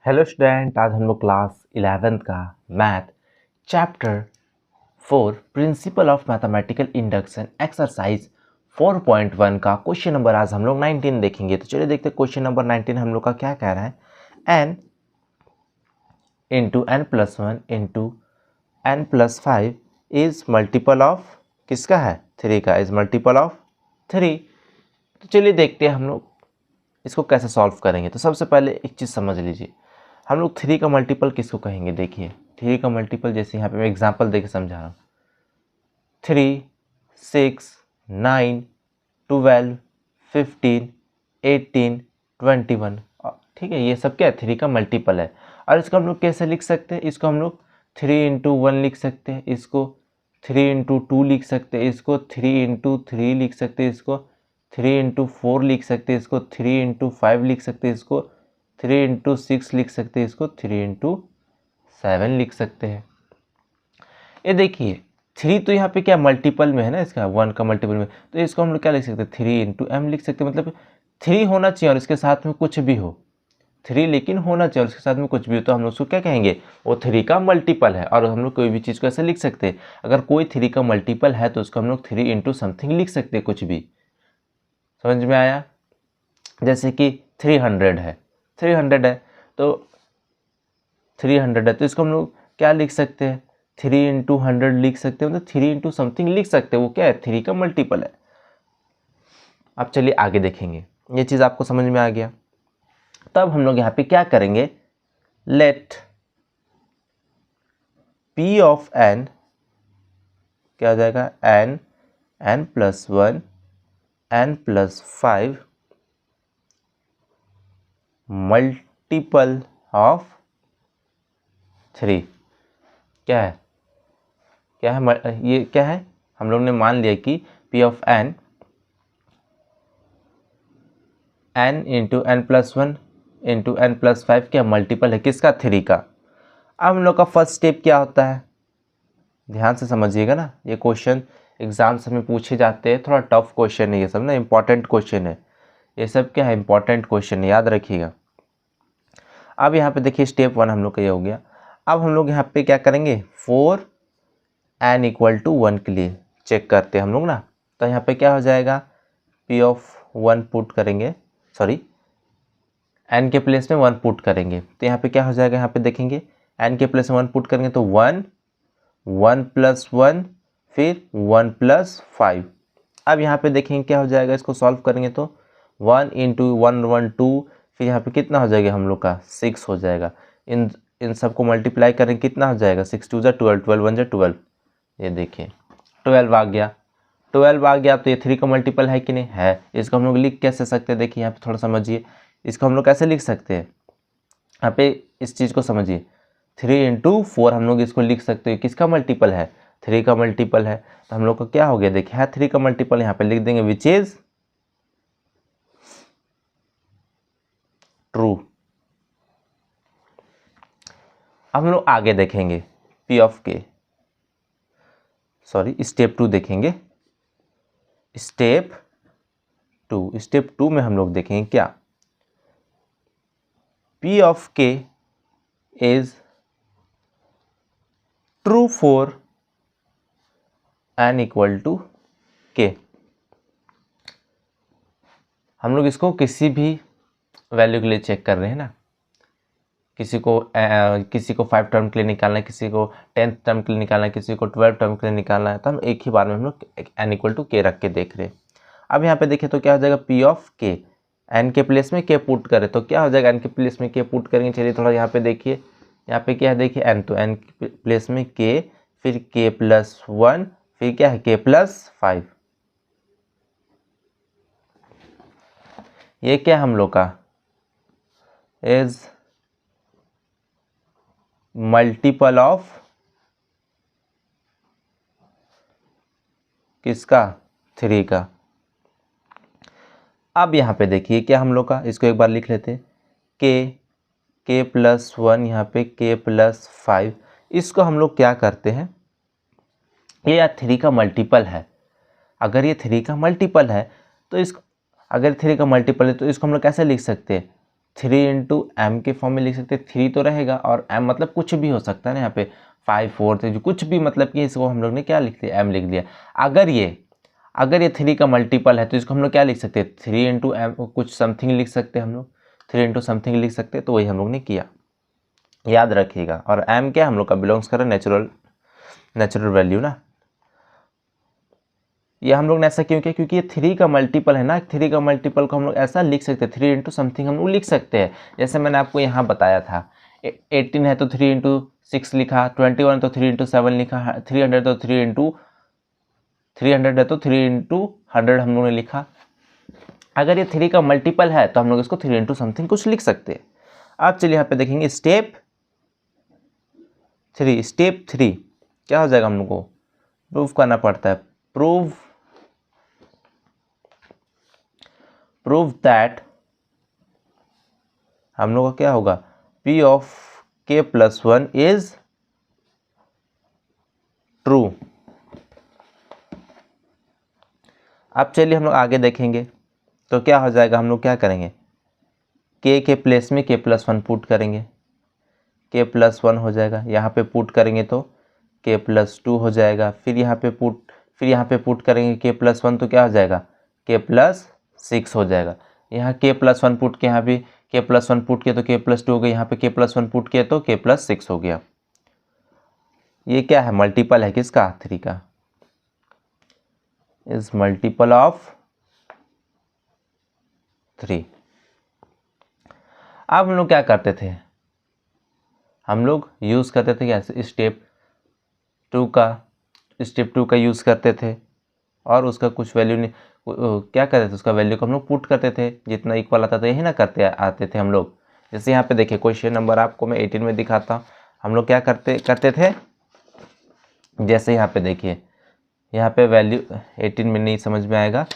Hello student, आज हम लोग क्लास 11th का math chapter 4 principle of mathematical induction exercise 4.1 का क्वेश्चन नंबर आज हम लोग 19 देखेंगे। तो चलिए देखते हैं क्वेश्चन नंबर 19 हम लोग का क्या कह रहा है। n into n plus one into n plus 5 is multiple of किसका है, 3 का, इज मल्टीपल ऑफ 3। तो चलिए देखते हैं हम लोग इसको कैसे सॉल्व करेंगे। तो सबसे पहले एक चीज़ समझ लीजिए, हम लोग 3 का मल्टीपल किसको कहेंगे। देखिए 3 का मल्टीपल जैसे यहाँ पे मैं एग्जांपल देके समझा रहा हूँ, 3, 6, 9, 12, 15, 18, 21। ठीक है, ये सब क्या है, 3 का मल्टीपल है। और इसको हम लोग कैसे लिख सकते हैं, इसको हम लोग 3 इंटू 1 लिख सकते हैं, इसको 3 इंटू 2 लिख सकते हैं, इसको 3 इंटू 3 लिख सकते हैं, इसको 3 इंटू 4 लिख सकते हैं, इसको 3 इंटू 5 लिख सकते हैं, इसको 3 इंटू 6 लिख सकते हैं, इसको 3 इंटू 7 लिख सकते हैं। ये देखिए 3 तो यहाँ पे क्या मल्टीपल में है ना, इसका 1 का मल्टीपल में, तो इसको हम लोग क्या लिख सकते हैं, 3 इंटू एम लिख सकते हैं। मतलब 3 होना चाहिए और इसके साथ में कुछ भी हो, 3 लेकिन होना चाहिए और उसके साथ में कुछ भी हो, तो हम लोग उसको क्या कहेंगे, वो 3 का मल्टीपल है। और हम लोग कोई भी चीज़ को ऐसे लिख सकते हैं, अगर कोई 3 का मल्टीपल है तो उसको हम लोग 3 इंटू समथिंग लिख सकते हैं, कुछ भी। समझ में आया। जैसे कि 300 है, 300 है तो 300 है तो इसको हम लोग क्या लिख सकते हैं, 3 इंटू 100 लिख सकते हैं, मतलब 3 इंटू समथिंग लिख सकते हैं, वो क्या है, 3 का मल्टीपल है। अब चलिए आगे देखेंगे, ये चीज़ आपको समझ में आ गया। तब हम लोग यहाँ पे क्या करेंगे, लेट P ऑफ n क्या हो जाएगा, n plus 1 n plus 5 multiple of 3। क्या है, ये क्या है, हम लोग ने मान लिया कि P of n into n plus 1 into n plus 5 क्या मल्टीपल है किसका, 3 का। अब हम लोग का फर्स्ट स्टेप क्या होता है, ध्यान से समझिएगा ना, ये क्वेश्चन एग्जाम्स में पूछे जाते हैं, थोड़ा टफ क्वेश्चन है ये सब ना, इंपॉर्टेंट क्वेश्चन है ये सब, क्या है, इंपॉर्टेंट क्वेश्चन है, याद रखिएगा। अब यहाँ पे देखिए स्टेप 1 हम लोग का ये हो गया। अब हम लोग यहाँ पे क्या करेंगे, 4 n इक्वल टू 1 के लिए चेक करते हैं हम लोग ना। तो यहाँ पे क्या हो जाएगा, P ऑफ 1 पुट करेंगे, सॉरी n के प्लेस में 1 पुट करेंगे, तो यहाँ पे क्या हो जाएगा, यहाँ पे देखेंगे n के प्लेस में 1 पुट करेंगे तो 1 1 प्लस 1 फिर 1 प्लस 5। अब यहाँ पे देखेंगे क्या हो जाएगा, इसको सॉल्व करेंगे तो 1 इंटू 1 1 2, फिर यहाँ पे कितना हो जाएगा हम लोग का 6 हो जाएगा। इन सबको मल्टीप्लाई करेंगे कितना हो जाएगा, 6 2 12 12 1 12। ये देखिए 12 आ गया, 12 आ गया तो ये 3 का मल्टीपल है कि नहीं है। इसको हम लोग लिख कैसे सकते हैं, देखिए यहाँ पे थोड़ा समझिए, इसको हम लोग कैसे लिख सकते हैं, यहाँ पे इस चीज़ को समझिए, 3 इंटू 4 हम लोग इसको लिख सकते हैं, किसका मल्टीपल है, 3 का मल्टीपल है। तो हम लोग का क्या हो गया, देखिए है 3 का मल्टीपल, यहाँ पे लिख देंगे विच इज ट्रू। अब हम लोग आगे देखेंगे, P ऑफ के, सॉरी स्टेप 2 देखेंगे, स्टेप 2 में हम लोग देखेंगे क्या, P of K is true for n equal to K. हम लोग इसको किसी भी वैल्यू के लिए चेक कर रहे हैं ना, किसी को 5 टर्म के लिए निकालना है, किसी को 10th टर्म के लिए निकालना है, किसी को 12 टर्म के लिए निकालना है, तो हम एक ही बार में हम लोग n इक्वल टू के रख के देख रहे हैं। अब यहाँ पे देखिए तो क्या हो जाएगा, P ऑफ के, n के प्लेस में के पुट करें तो क्या हो जाएगा, n के प्लेस में के पुट करेंगे। चलिए थोड़ा यहाँ पे देखिए, यहाँ पे क्या है, देखिए n, तो n के प्लेस में के, फिर के प्लस 1, फिर क्या है के प्लस 5। ये क्या हम लोग का इज मल्टीपल ऑफ किसका, 3 का। अब यहाँ पे देखिए क्या हम लोग का, इसको एक बार लिख लेते हैं, के प्लस 1, यहाँ पे के प्लस 5, इसको हम लोग क्या करते हैं, ये या 3 का मल्टीपल है, अगर ये 3 का मल्टीपल है तो इसको, अगर 3 का मल्टीपल है तो इसको हम लोग कैसे लिख सकते हैं, 3 इंटू एम के फॉर्म में लिख सकते हैं, 3 तो रहेगा और एम मतलब कुछ भी हो सकता है ना, यहाँ पे 5 4 जो कुछ भी, मतलब कि इसको हम लोग ने क्या लिख दिया, एम लिख दिया। अगर ये 3 का मल्टीपल है तो इसको हम लोग क्या लिख सकते हैं, 3 इंटू एम कुछ समथिंग लिख सकते हैं हम लोग, 3 इंटू समथिंग लिख सकते हैं। तो वही हम लोग ने किया, याद रखिएगा। और एम क्या हम लोग का बिलोंग्स कर नेचुरल वैल्यू ना। ये हम लोग ने ऐसा क्यों किया, क्योंकि ये 3 का मल्टीपल है ना, 3 का मल्टीपल को हम लोग ऐसा लिख सकते हैं, 3 इंटू समथिंग हम लोग लिख सकते हैं। जैसे मैंने आपको यहाँ बताया था, 18 है तो 3 इंटू 6 लिखा, 21 तो 3 इंटू 7 लिखा, 300 तो 300 है तो 3 इंटू 100 हम लोग ने लिखा। अगर ये 3 का मल्टीपल है तो हम लोग इसको 3 इंटू समथिंग कुछ लिख सकते हैं। अब चलिए यहाँ पे देखेंगे स्टेप 3 क्या हो जाएगा, हम लोग को प्रूव करना पड़ता है। प्रूव दैट हम लोग का क्या होगा, P of K plus 1 is true. अब चलिए हम लोग आगे देखेंगे तो क्या हो जाएगा, हम लोग क्या करेंगे, K के प्लेस में K प्लस 1 पुट करेंगे, K प्लस 1 हो जाएगा, यहाँ पे पुट करेंगे तो K प्लस 2 हो जाएगा, फिर यहाँ पे पुट करेंगे K प्लस 1 तो क्या हो जाएगा, K प्लस 6 हो जाएगा। यहाँ K प्लस 1 पुट के, यहाँ भी K प्लस 1 पुट किया तो K प्लस 2 हो गया, यहाँ पे K प्लस 1 पुट किया तो K प्लस 6 हो गया। ये क्या है, मल्टीपल है किसका, 3 का, इज मल्टीपल ऑफ 3। अब हम लोग क्या करते थे, हम लोग यूज़ करते थे क्या, स्टेप 2 का यूज़ करते थे और उसका कुछ वैल्यू नहीं, क्या करते थे, उसका वैल्यू को हम लोग पुट करते थे, जितना इक्वल आता था यही ना आते थे हम लोग। जैसे यहाँ पे देखिए क्वेश्चन नंबर आपको मैं 18 में दिखाता हूँ, हम लोग क्या करते थे, जैसे यहाँ पे देखिए, यहाँ पे वैल्यू 18 में नहीं समझ में आएगा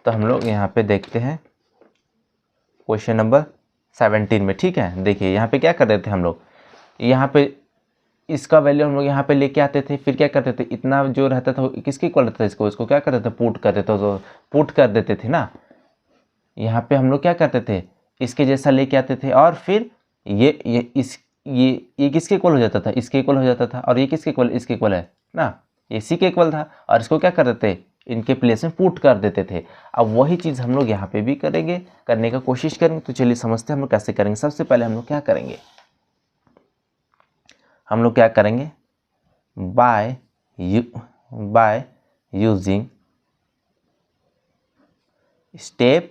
तो हम लोग यहाँ पे देखते हैं क्वेश्चन नंबर 17 में, ठीक है। देखिए यहाँ पे क्या करते थे हम लोग, यहाँ पे इसका वैल्यू हम लोग यहाँ पे लेके आते थे, फिर क्या करते थे, इतना जो रहता था किसके इक्वल रहता था, इसको क्या करते थे, पुट करते थे, तो पुट कर देते थे ना। यहाँ पे हम लोग क्या करते थे, इसके जैसा लेके आते थे और फिर ये किसके इक्वल हो जाता था, इसके इक्वल हो जाता था, और ये किसके इक्वल, इसके इक्वल है ना, ये इसी के इक्वल था, और इसको क्या करते थे, इनके प्लेस में पुट कर देते थे। अब वही चीज़ हम लोग यहाँ पे भी करेंगे, करने का कोशिश करेंगे। तो चलिए समझते हैं हम लोग कैसे करेंगे। सबसे पहले हम लोग क्या करेंगे, हम लोग क्या करेंगे, बाय यूजिंग स्टेप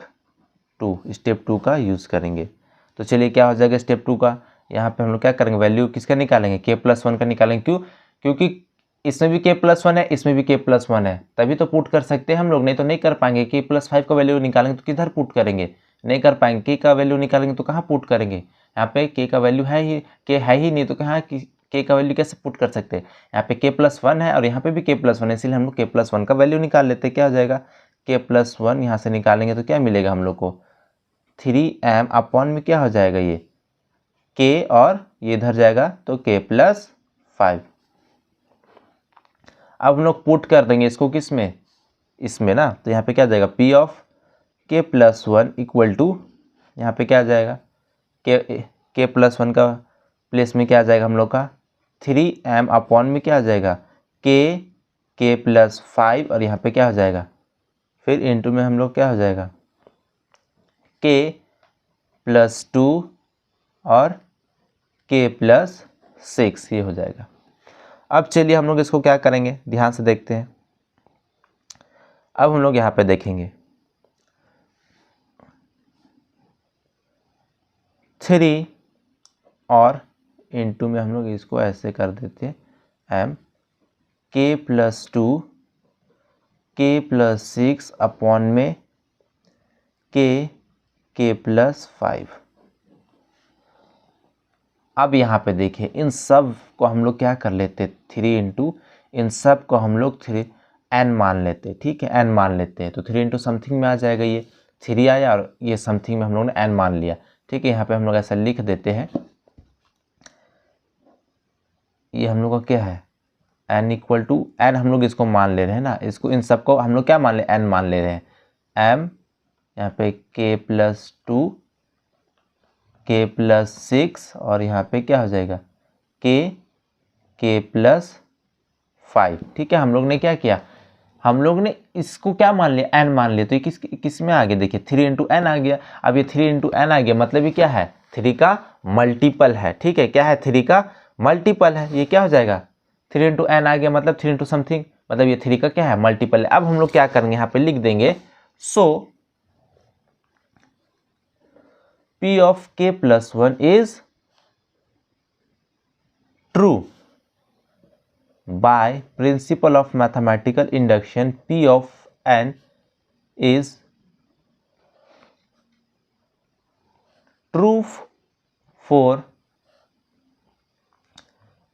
2 का यूज़ करेंगे। तो चलिए क्या हो जाएगा स्टेप 2 का, यहाँ पे हम लोग क्या करेंगे, वैल्यू किसका निकालेंगे, K प्लस 1 का निकालेंगे। क्यों, क्योंकि इसमें भी K प्लस 1 है, इसमें भी K प्लस 1 है, तभी तो पुट कर सकते हैं हम लोग, नहीं तो नहीं कर पाएंगे। K प्लस 5 का वैल्यू निकालेंगे तो किधर पुट करेंगे, नहीं कर पाएंगे। K का वैल्यू निकालेंगे तो कहाँ पुट करेंगे, यहाँ पे K का वैल्यू है ही, K है ही नहीं तो कहाँ K का वैल्यू कैसे पुट कर सकते हैं। यहाँ पे K प्लस 1 है और यहाँ पे भी K प्लस 1 है, इसलिए हम लोग K प्लस 1 का वैल्यू निकाल लेते हैं। क्या हो जाएगा, K प्लस 1 यहाँ से निकालेंगे तो क्या मिलेगा हम लोग को, 3m अपॉन में क्या हो जाएगा, ये K और ये इधर जाएगा तो K प्लस 5। अब हम लोग पुट कर देंगे इसको किस में, इसमें ना, तो यहाँ पे क्या जाएगा, P of K plus 1 equal to, यहाँ पे क्या आ जाएगा, K प्लस 1 का प्लेस में क्या आ जाएगा हम लोग का, 3m अपॉन में क्या आ जाएगा, K प्लस 5, और यहाँ पे क्या हो जाएगा, फिर इंटू में हम लोग क्या हो जाएगा, K प्लस 2 और K प्लस 6, ये हो जाएगा। अब चलिए हम लोग इसको क्या करेंगे, ध्यान से देखते हैं। अब हम लोग यहाँ पे देखेंगे 3 और इंटू में हम लोग इसको ऐसे कर देते हैं m, K plus 2 K plus 6 upon में K प्लस 5। अब यहाँ पे देखिए इन सब को हम लोग क्या कर लेते, 3 इंटू इन सब को हम लोग n मान लेते, ठीक है, n मान लेते हैं। तो 3 इंटू समथिंग में आ जाएगा, ये 3 आया और ये समथिंग में हम लोग ने n मान लिया, ठीक है। यहाँ पे हम लोग ऐसा लिख देते हैं, ये हम लोग का क्या है, n इक्वल टू n, हम लोग इसको मान ले रहे हैं ना, इसको इन सबको हम लोग क्या मान ले, n मान ले रहे हैं। m यहाँ पे K प्लस 2 k प्लस 6 और यहाँ पे क्या हो जाएगा k प्लस 5। ठीक है, हम लोग ने क्या किया, हम लोग ने इसको क्या मान लिया, n मान लिया, तो ये किस में आ गया, देखिए 3 इंटू एन आ गया। अब ये 3 इंटू एन आ गया, मतलब ये क्या है, 3 का मल्टीपल है। ठीक है, क्या है, 3 का मल्टीपल है। ये क्या हो जाएगा, 3 इंटू एन आ गया, मतलब 3 इंटू समथिंग, मतलब ये 3 का क्या है, मल्टीपल है। अब हम लोग क्या करेंगे, यहाँ पे लिख देंगे सो p of k plus 1 is true by principle of mathematical induction p of n is true for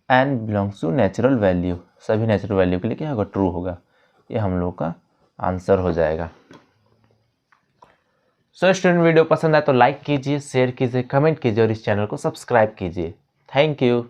n belongs to natural value। सभी नेचुरल वैल्यू के लिए क्या होगा, ट्रू होगा। ये हम लोग का आंसर हो जाएगा। सो स्टूडेंट, वीडियो पसंद आए तो लाइक कीजिए, शेयर कीजिए, कमेंट कीजिए और इस चैनल को सब्सक्राइब कीजिए। Thank you.